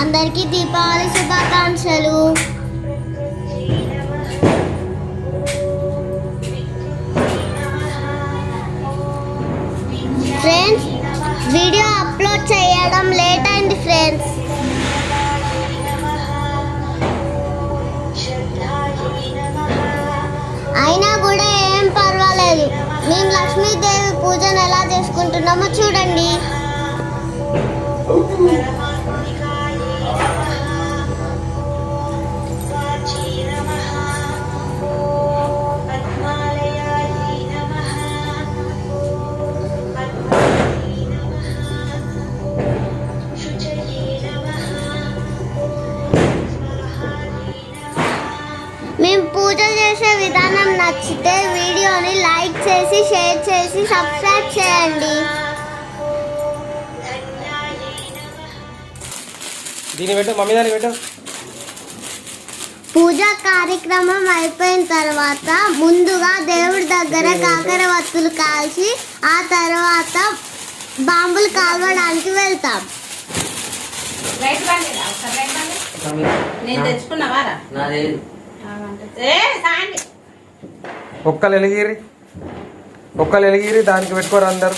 అందరికీ దీపావళి శుభాకాంక్షలు. Friends, video upload చేయడం లేట్ అయింది ఫ్రెండ్స్. అయినా కూడా ఏం పర్వాలేదు. మేము లక్ష్మీదేవి పూజను ఎలా చేసుకుంటున్నామో చూడండి. మేము పూజ చేసే విధానం నచ్చితే వీడియోని లైక్ చేసి, షేర్ చేసి, సబ్స్క్రైబ్ చేయండి. పూజా కార్యక్రమం అయిపోయిన తర్వాత ముందుగా దేవుడి దగ్గర కాకర వత్తులు కాల్చి ఆ తర్వాత బాంబులు కాల్వడానికి వెళ్తాం. ఒక్కలు ఎలిగిరి దానికి పెట్టుకోరు అందరు.